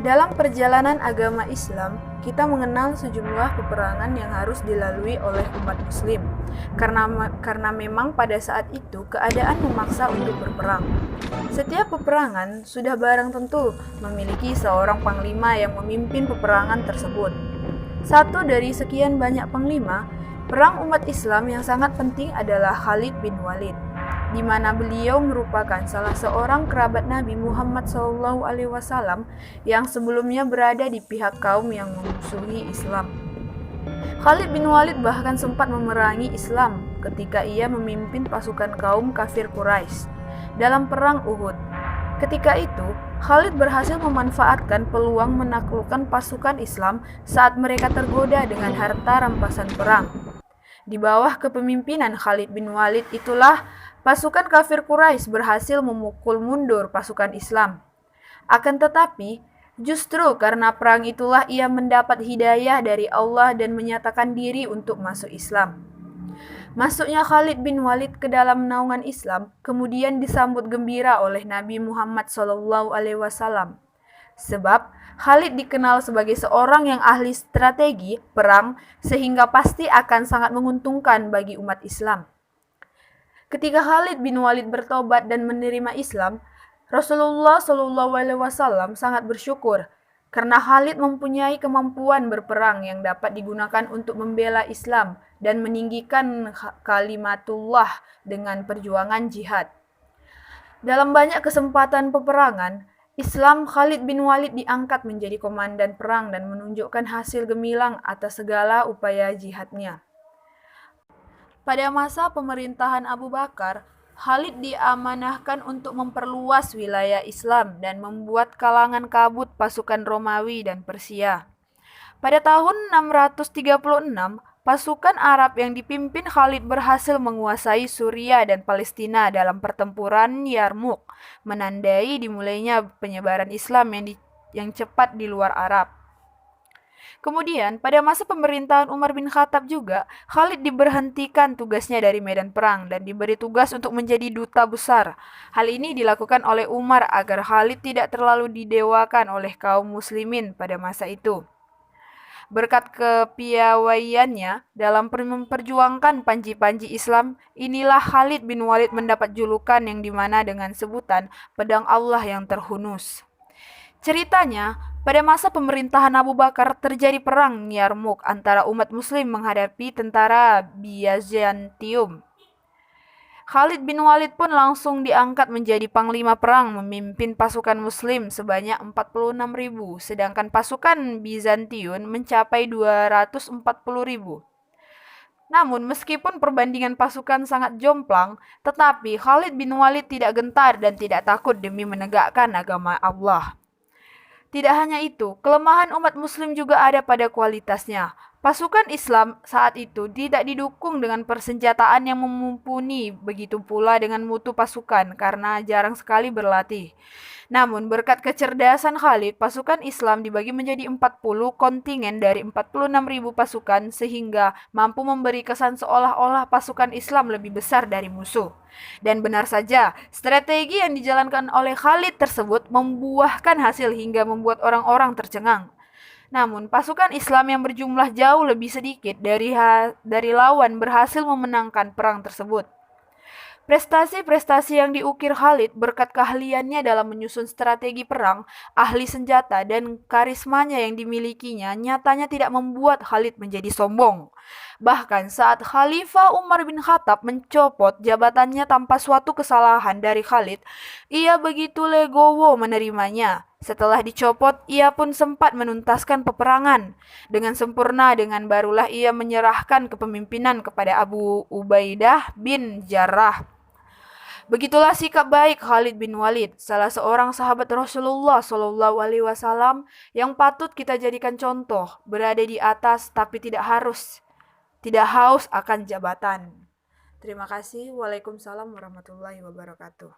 Dalam perjalanan agama Islam, kita mengenal sejumlah peperangan yang harus dilalui oleh umat muslim. Karena memang pada saat itu keadaan memaksa untuk berperang. Setiap peperangan sudah barang tentu memiliki seorang panglima yang memimpin peperangan tersebut. Satu dari sekian banyak panglima, perang umat Islam yang sangat penting adalah Khalid bin Walid, di mana beliau merupakan salah seorang kerabat Nabi Muhammad SAW yang sebelumnya berada di pihak kaum yang memusuhi Islam. Khalid bin Walid bahkan sempat memerangi Islam ketika ia memimpin pasukan kaum kafir Quraisy dalam perang Uhud. Ketika itu, Khalid berhasil memanfaatkan peluang menaklukkan pasukan Islam saat mereka tergoda dengan harta rampasan perang. Di bawah kepemimpinan Khalid bin Walid itulah pasukan kafir Quraisy berhasil memukul mundur pasukan Islam. Akan tetapi, justru karena perang itulah ia mendapat hidayah dari Allah dan menyatakan diri untuk masuk Islam. Masuknya Khalid bin Walid ke dalam naungan Islam kemudian disambut gembira oleh Nabi Muhammad SAW. Sebab Khalid dikenal sebagai seorang yang ahli strategi perang sehingga pasti akan sangat menguntungkan bagi umat Islam. Ketika Khalid bin Walid bertobat dan menerima Islam, Rasulullah SAW sangat bersyukur karena Khalid mempunyai kemampuan berperang yang dapat digunakan untuk membela Islam dan meninggikan kalimatullah dengan perjuangan jihad. Dalam banyak kesempatan peperangan, Khalid bin Walid diangkat menjadi komandan perang dan menunjukkan hasil gemilang atas segala upaya jihadnya. Pada masa pemerintahan Abu Bakar, Khalid diamanahkan untuk memperluas wilayah Islam dan membuat kalangan kabut pasukan Romawi dan Persia. Pada tahun 636, pasukan Arab yang dipimpin Khalid berhasil menguasai Suriah dan Palestina dalam pertempuran Yarmouk, menandai dimulainya penyebaran Islam yang cepat di luar Arab. Kemudian, pada masa pemerintahan Umar bin Khattab juga, Khalid diberhentikan tugasnya dari medan perang dan diberi tugas untuk menjadi duta besar. Hal ini dilakukan oleh Umar agar Khalid tidak terlalu didewakan oleh kaum muslimin pada masa itu. Berkat kepiawaiannya dalam memperjuangkan panji-panji Islam, inilah Khalid bin Walid mendapat julukan yang dimana dengan sebutan pedang Allah yang terhunus. Ceritanya, pada masa pemerintahan Abu Bakar terjadi perang Yarmouk antara umat muslim menghadapi tentara Byzantium. Khalid bin Walid pun langsung diangkat menjadi panglima perang memimpin pasukan muslim sebanyak 46.000, sedangkan pasukan Bizantium mencapai 240.000. Namun meskipun perbandingan pasukan sangat jomplang, tetapi Khalid bin Walid tidak gentar dan tidak takut demi menegakkan agama Allah. Tidak hanya itu, kelemahan umat muslim juga ada pada kualitasnya. Pasukan Islam saat itu tidak didukung dengan persenjataan yang mumpuni, begitu pula dengan mutu pasukan karena jarang sekali berlatih. Namun berkat kecerdasan Khalid, pasukan Islam dibagi menjadi 40 kontingen dari 46.000 pasukan sehingga mampu memberi kesan seolah-olah pasukan Islam lebih besar dari musuh. Dan benar saja, strategi yang dijalankan oleh Khalid tersebut membuahkan hasil hingga membuat orang-orang tercengang. Namun, pasukan Islam yang berjumlah jauh lebih sedikit dari lawan berhasil memenangkan perang tersebut. Prestasi-prestasi yang diukir Khalid berkat keahliannya dalam menyusun strategi perang, ahli senjata, dan karismanya yang dimilikinya nyatanya tidak membuat Khalid menjadi sombong. Bahkan saat Khalifah Umar bin Khattab mencopot jabatannya tanpa suatu kesalahan dari Khalid, ia begitu legowo menerimanya. Setelah dicopot, ia pun sempat menuntaskan peperangan dengan sempurna dengan barulah ia menyerahkan kepemimpinan kepada Abu Ubaidah bin Jarrah. Begitulah sikap baik Khalid bin Walid, salah seorang sahabat Rasulullah SAW yang patut kita jadikan contoh, berada di atas tapi tidak haus akan jabatan. Terima kasih. Waalaikumsalam warahmatullahi wabarakatuh.